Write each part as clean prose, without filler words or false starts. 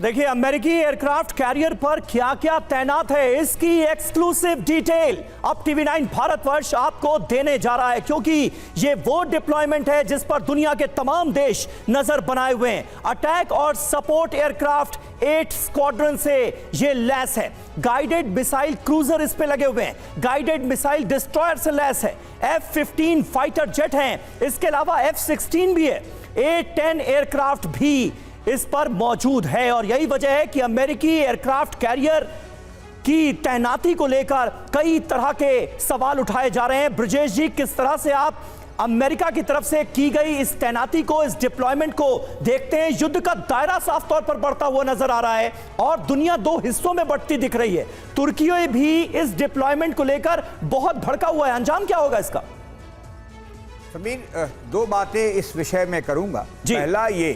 देखिए अमेरिकी aircraft carrier पर क्या क्या तैनात है, इसकी एक्सक्लूसिव डिटेल अब टीवी9 भारतवर्ष आपको देने जा रहा है, क्योंकि ये वो डिप्लॉयमेंट है जिस पर दुनिया के तमाम देश नजर बनाए हुए हैं। अटैक और सपोर्ट एयरक्राफ्ट 8 स्क्वाड्रन से ये लैस है। गाइडेड मिसाइल क्रूजर इस पे लगे हुए हैं, गाइडेड मिसाइल डिस्ट्रॉयर से लैस है। F-15 फाइटर जेट हैं, इसके अलावा F-16 भी है। A-10 एयरक्राफ्ट भी इस पर मौजूद है और यही वजह है कि अमेरिकी एयरक्राफ्ट कैरियर की तैनाती को लेकर कई तरह के सवाल उठाए जा रहे हैं। ब्रजेश जी, किस तरह से आप अमेरिका की तरफ से की गई इस तैनाती को, इस डिप्लॉयमेंट को देखते हैं? युद्ध का दायरा साफ तौर पर बढ़ता हुआ नजर आ रहा है और दुनिया दो हिस्सों में बंटती दिख रही है। तुर्की भी इस डिप्लॉयमेंट को लेकर बहुत भड़का हुआ है। अंजाम क्या होगा इसका? समीर, दो बातें इस विषय में करूंगा। पहला, ये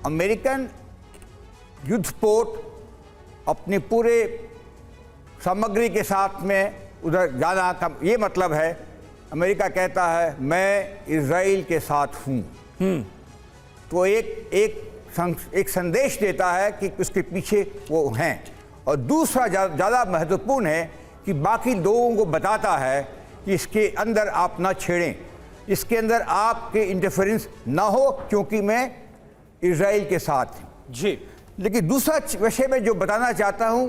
अमेरिकन युद्धपोत अपनी पूरे सामग्री के साथ में उधर जाना का ये मतलब है, अमेरिका कहता है मैं इजराइल के साथ हूं, तो एक संदेश देता है कि उसके पीछे वो हैं। और दूसरा ज़्यादा महत्वपूर्ण है कि बाकी लोगों को बताता है कि इसके अंदर आप ना छेड़ें, इसके अंदर आपके इंटरफेरेंस ना हो, क्योंकि मैं इजराइल के साथ जी। लेकिन दूसरा विषय में जो बताना चाहता हूं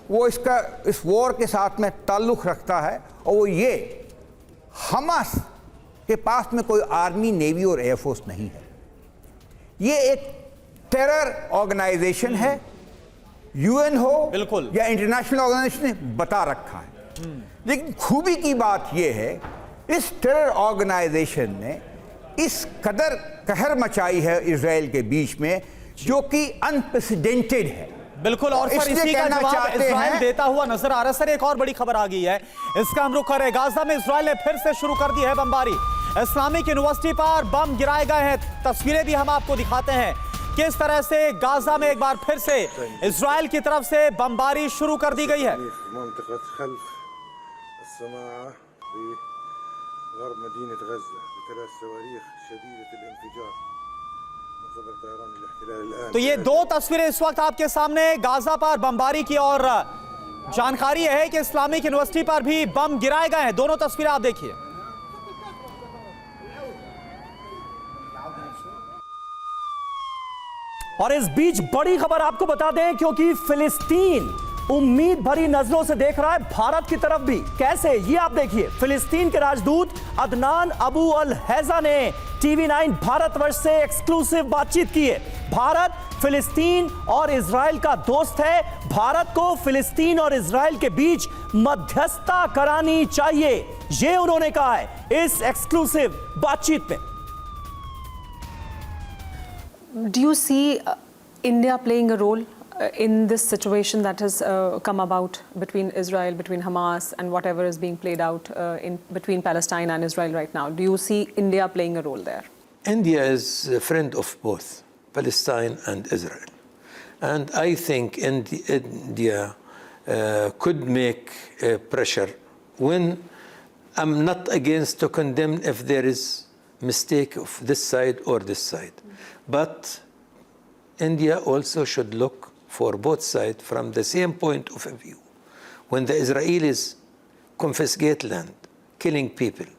वो इस वॉर के साथ में ताल्लुक़ रखता है, और वो ये, हमास के पास में कोई आर्मी, नेवी और एयरफोर्स नहीं है। ये एक टेरर ऑर्गेनाइजेशन है। यूएन हो बिल्कुल या इंटरनेशनल ऑर्गेनाइजेशन ने बता रखा है। लेकिन खूबी की बात यह है, इस टेरर ऑर्गेनाइजेशन ने इस कदर कहर मचाई है इजराइल के बीच में, जो कि अनप्रेसिडेंटेड है। बिल्कुल, और सर इसी का जवाब इजराइल देता हुआ नजर आ रहा है। सर एक और बड़ी खबर आ गई है, इसका हम रुख करें। गाजा में इजराइल ने फिर से शुरू कर दी है बमबारी। इस्लामिक यूनिवर्सिटी पर बम गिराए गए हैं। तस्वीरें भी हम आपको दिखाते हैं किस तरह से गाजा में एक बार फिर से इजराइल की तरफ से बमबारी शुरू कर दी गई है। तो ये दो तस्वीरें इस वक्त आपके सामने गाजा पर बमबारी की, और जानकारी है कि इस्लामिक यूनिवर्सिटी पर भी बम गिराए गए हैं। दोनों तस्वीरें आप देखिए। और इस बीच बड़ी खबर आपको बता दें, क्योंकि फिलिस्तीन उम्मीद भरी नजरों से देख रहा है भारत की तरफ भी। कैसे, ये आप देखिए। फिलिस्तीन के राजदूत अदनान अबू अल हैजा ने टीवी9 भारतवर्ष से एक्सक्लूसिव बातचीत की है। भारत फिलिस्तीन और इजराइल का दोस्त है। भारत को फिलिस्तीन और इजराइल के बीच मध्यस्थता करानी चाहिए, ये उन्होंने कहा है इस एक्सक्लूसिव बातचीत में। Do you see India playing a role in this situation that has come about between Israel, between Hamas, and whatever is being played out between Palestine and Israel right now? Do you see India playing a role there? India is a friend of both Palestine and Israel. And I think India could make pressure when I'm not against to condemn if there is mistake of this side or this side. But India also should look for both sides from the same point of view. When the Israelis confiscate land, killing people,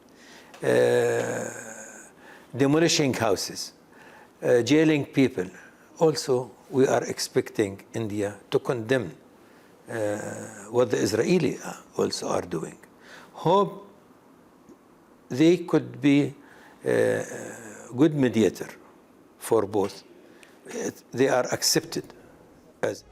demolishing houses, jailing people, also we are expecting India to condemn what the Israelis also are doing. Hope they could be a good mediator for both. They are accepted as